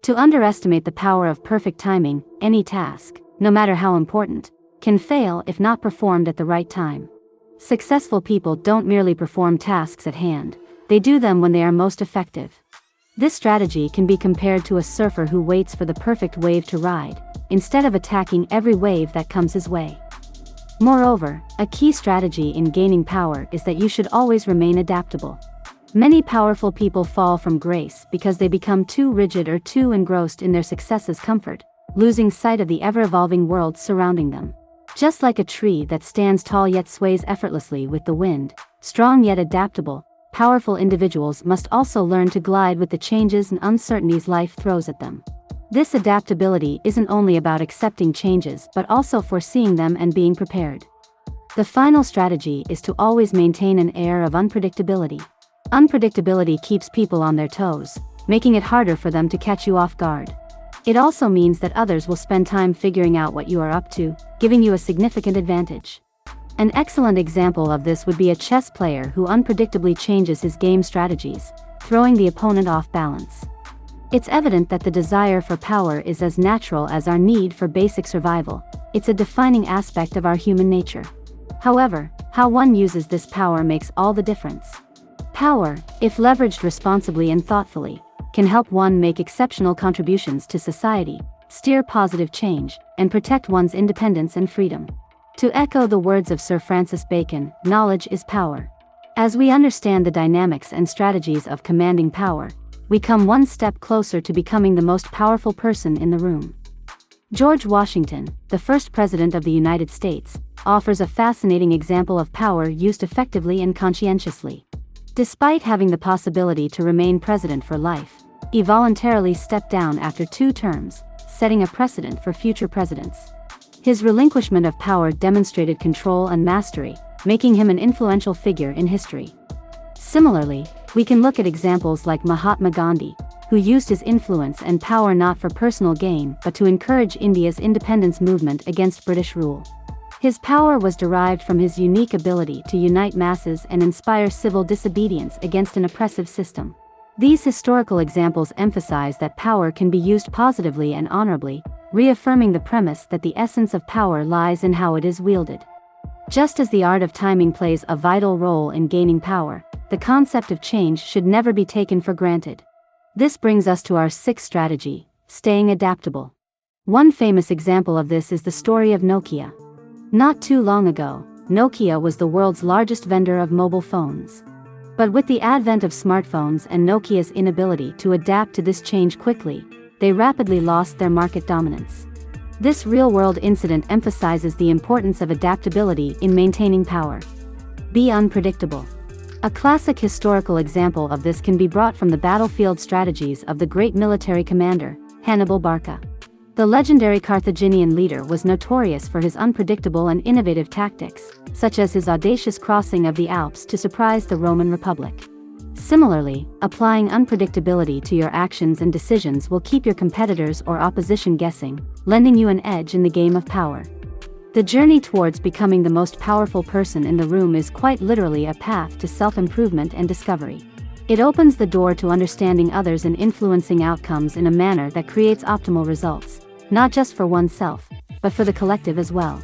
To underestimate the power of perfect timing, any task, no matter how important, can fail if not performed at the right time. Successful people don't merely perform tasks at hand, they do them when they are most effective. This strategy can be compared to a surfer who waits for the perfect wave to ride, instead of attacking every wave that comes his way. Moreover, a key strategy in gaining power is that you should always remain adaptable. Many powerful people fall from grace because they become too rigid or too engrossed in their success's comfort, losing sight of the ever-evolving world surrounding them. Just like a tree that stands tall yet sways effortlessly with the wind, strong yet adaptable, powerful individuals must also learn to glide with the changes and uncertainties life throws at them. This adaptability isn't only about accepting changes but also foreseeing them and being prepared. The final strategy is to always maintain an air of unpredictability. Unpredictability keeps people on their toes, making it harder for them to catch you off guard. It also means that others will spend time figuring out what you are up to, giving you a significant advantage. An excellent example of this would be a chess player who unpredictably changes his game strategies, throwing the opponent off balance. It's evident that the desire for power is as natural as our need for basic survival. It's a defining aspect of our human nature. However, how one uses this power makes all the difference. Power, if leveraged responsibly and thoughtfully, can help one make exceptional contributions to society, steer positive change, and protect one's independence and freedom. To echo the words of Sir Francis Bacon, knowledge is power. As we understand the dynamics and strategies of commanding power, we come one step closer to becoming the most powerful person in the room. George Washington, the first president of the United States, offers a fascinating example of power used effectively and conscientiously. Despite having the possibility to remain president for life, he voluntarily stepped down after 2 terms, setting a precedent for future presidents. His relinquishment of power demonstrated control and mastery, making him an influential figure in history. Similarly, we can look at examples like Mahatma Gandhi, who used his influence and power not for personal gain but to encourage India's independence movement against British rule. His power was derived from his unique ability to unite masses and inspire civil disobedience against an oppressive system. These historical examples emphasize that power can be used positively and honorably, reaffirming the premise that the essence of power lies in how it is wielded. Just as the art of timing plays a vital role in gaining power, the concept of change should never be taken for granted. This brings us to our 6th strategy, staying adaptable. One famous example of this is the story of Nokia. Not too long ago, Nokia was the world's largest vendor of mobile phones. But with the advent of smartphones and Nokia's inability to adapt to this change quickly, they rapidly lost their market dominance. This real-world incident emphasizes the importance of adaptability in maintaining power. Be unpredictable. A classic historical example of this can be brought from the battlefield strategies of the great military commander, Hannibal Barca. The legendary Carthaginian leader was notorious for his unpredictable and innovative tactics, such as his audacious crossing of the Alps to surprise the Roman Republic. Similarly, applying unpredictability to your actions and decisions will keep your competitors or opposition guessing, lending you an edge in the game of power. The journey towards becoming the most powerful person in the room is quite literally a path to self-improvement and discovery. It opens the door to understanding others and influencing outcomes in a manner that creates optimal results, not just for oneself, but for the collective as well.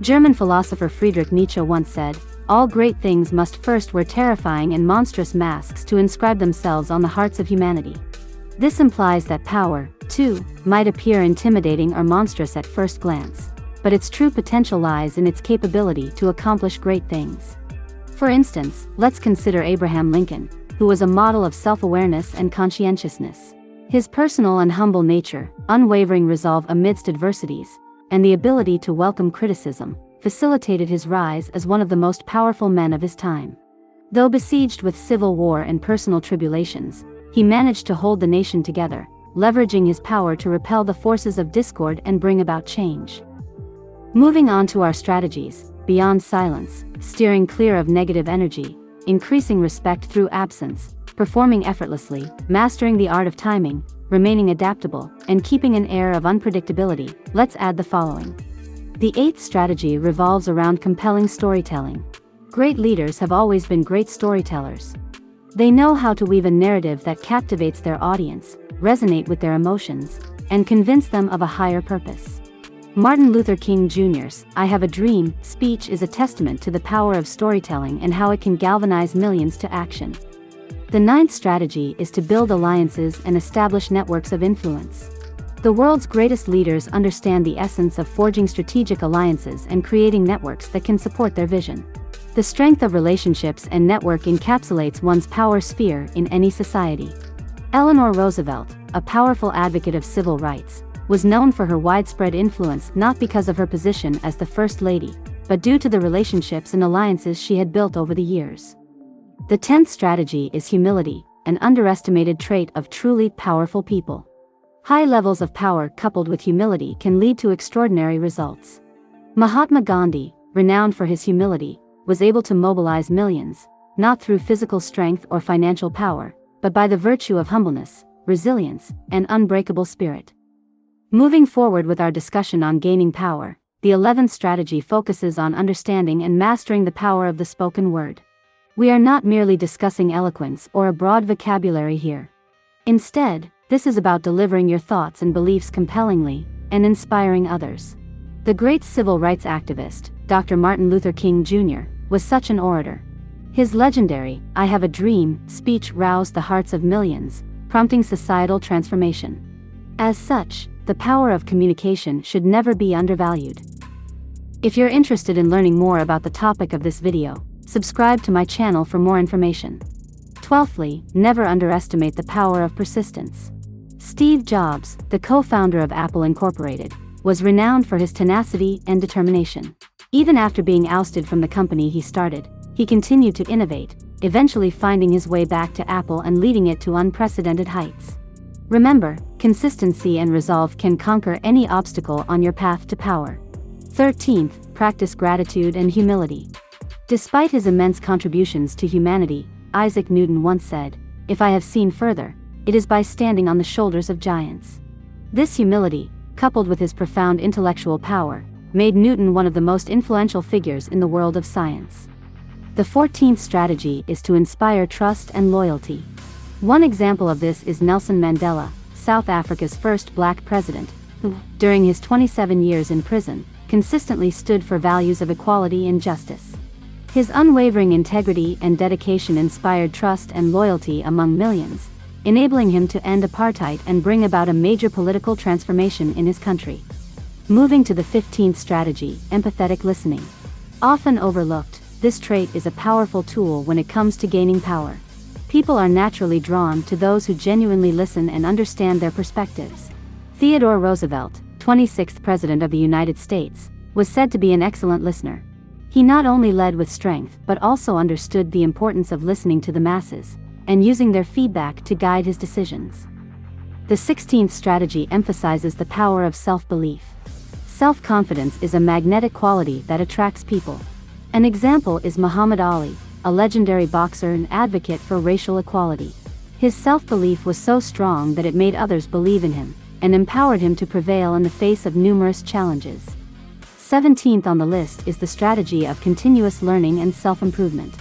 German philosopher Friedrich Nietzsche once said, "All great things must first wear terrifying and monstrous masks to inscribe themselves on the hearts of humanity." This implies that power, too, might appear intimidating or monstrous at first glance, but its true potential lies in its capability to accomplish great things. For instance, let's consider Abraham Lincoln, who was a model of self-awareness and conscientiousness. His personal and humble nature, unwavering resolve amidst adversities, and the ability to welcome criticism, facilitated his rise as one of the most powerful men of his time. Though besieged with civil war and personal tribulations, he managed to hold the nation together, leveraging his power to repel the forces of discord and bring about change. Moving on to our strategies, beyond silence, steering clear of negative energy, increasing respect through absence, performing effortlessly, mastering the art of timing, remaining adaptable, and keeping an air of unpredictability, let's add the following. The 8th strategy revolves around compelling storytelling. Great leaders have always been great storytellers. They know how to weave a narrative that captivates their audience, resonate with their emotions, and convince them of a higher purpose. Martin Luther King Jr.'s "I Have a Dream" speech is a testament to the power of storytelling and how it can galvanize millions to action. The ninth strategy is to build alliances and establish networks of influence. The world's greatest leaders understand the essence of forging strategic alliances and creating networks that can support their vision. The strength of relationships and network encapsulates one's power sphere in any society. Eleanor Roosevelt, a powerful advocate of civil rights, was known for her widespread influence not because of her position as the First Lady, but due to the relationships and alliances she had built over the years. The 10th strategy is humility, an underestimated trait of truly powerful people. High levels of power coupled with humility can lead to extraordinary results. Mahatma Gandhi, renowned for his humility, was able to mobilize millions, not through physical strength or financial power, but by the virtue of humbleness, resilience, and unbreakable spirit. Moving forward with our discussion on gaining power, the 11th strategy focuses on understanding and mastering the power of the spoken word. We are not merely discussing eloquence or a broad vocabulary here. Instead, this is about delivering your thoughts and beliefs compellingly and inspiring others. The great civil rights activist, Dr. Martin Luther King Jr., was such an orator. His legendary "I Have a Dream" speech roused the hearts of millions, prompting societal transformation. As such, the power of communication should never be undervalued. If you're interested in learning more about the topic of this video, subscribe to my channel for more information. 12thly, never underestimate the power of persistence. Steve Jobs, the co-founder of Apple Incorporated, was renowned for his tenacity and determination. Even after being ousted from the company he started, he continued to innovate, eventually finding his way back to Apple and leading it to unprecedented heights. Remember, consistency and resolve can conquer any obstacle on your path to power. 13th, practice gratitude and humility. Despite his immense contributions to humanity, Isaac Newton once said, "If I have seen further, it is by standing on the shoulders of giants." This humility, coupled with his profound intellectual power, made Newton one of the most influential figures in the world of science. The 14th strategy is to inspire trust and loyalty. One example of this is Nelson Mandela, South Africa's first black president, who, during his 27 years in prison, consistently stood for values of equality and justice. His unwavering integrity and dedication inspired trust and loyalty among millions, enabling him to end apartheid and bring about a major political transformation in his country. Moving to the 15th strategy, empathetic listening. Often overlooked, this trait is a powerful tool when it comes to gaining power. People are naturally drawn to those who genuinely listen and understand their perspectives. Theodore Roosevelt, 26th President of the United States, was said to be an excellent listener. He not only led with strength but also understood the importance of listening to the masses and using their feedback to guide his decisions. The 16th strategy emphasizes the power of self-belief. Self-confidence is a magnetic quality that attracts people. An example is Muhammad Ali, a legendary boxer and advocate for racial equality. His self-belief was so strong that it made others believe in him and empowered him to prevail in the face of numerous challenges. 17th on the list is the strategy of continuous learning and self-improvement.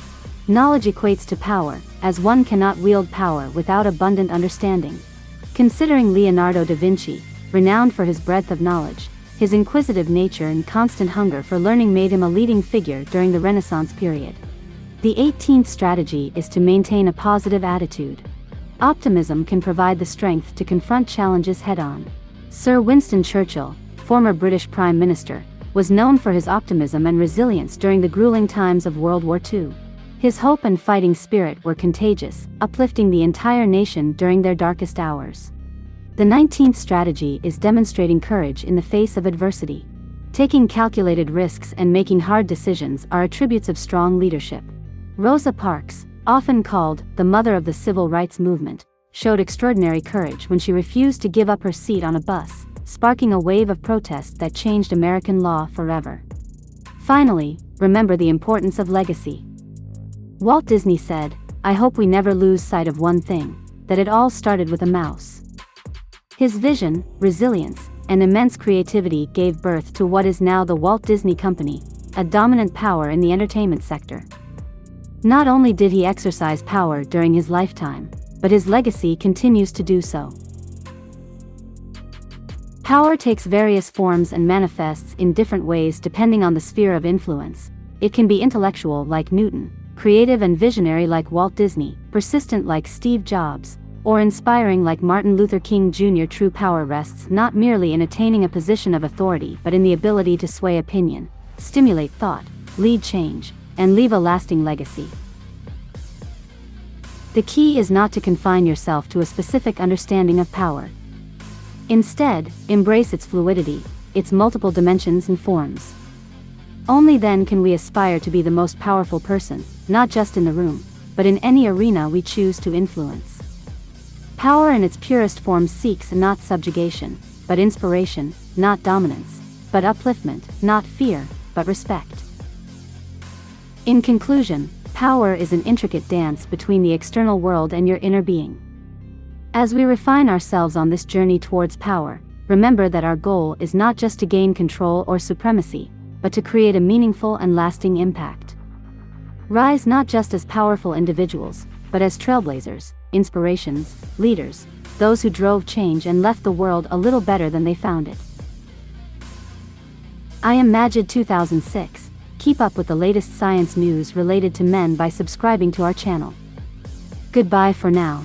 Knowledge equates to power, as one cannot wield power without abundant understanding. Considering Leonardo da Vinci, renowned for his breadth of knowledge, his inquisitive nature and constant hunger for learning made him a leading figure during the Renaissance period. The 18th strategy is to maintain a positive attitude. Optimism can provide the strength to confront challenges head-on. Sir Winston Churchill, former British Prime Minister, was known for his optimism and resilience during the grueling times of World War II. His hope and fighting spirit were contagious, uplifting the entire nation during their darkest hours. The 19th strategy is demonstrating courage in the face of adversity. Taking calculated risks and making hard decisions are attributes of strong leadership. Rosa Parks, often called the mother of the civil rights movement, showed extraordinary courage when she refused to give up her seat on a bus, sparking a wave of protest that changed American law forever. Finally, remember the importance of legacy. Walt Disney said, "I hope we never lose sight of one thing, that it all started with a mouse." His vision, resilience, and immense creativity gave birth to what is now the Walt Disney Company, a dominant power in the entertainment sector. Not only did he exercise power during his lifetime, but his legacy continues to do so. Power takes various forms and manifests in different ways depending on the sphere of influence. It can be intellectual like Newton, creative and visionary like Walt Disney, persistent like Steve Jobs, or inspiring like Martin Luther King Jr. True power rests not merely in attaining a position of authority but in the ability to sway opinion, stimulate thought, lead change, and leave a lasting legacy. The key is not to confine yourself to a specific understanding of power. Instead, embrace its fluidity, its multiple dimensions and forms. Only then can we aspire to be the most powerful person, not just in the room, but in any arena we choose to influence. Power in its purest form seeks not subjugation, but inspiration, not dominance, but upliftment, not fear, but respect. In conclusion, power is an intricate dance between the external world and your inner being. As we refine ourselves on this journey towards power, remember that our goal is not just to gain control or supremacy, but to create a meaningful and lasting impact. Rise not just as powerful individuals, but as trailblazers, inspirations, leaders, those who drove change and left the world a little better than they found it. I am Majid 2006. Keep up with the latest science news related to men by subscribing to our channel. Goodbye for now.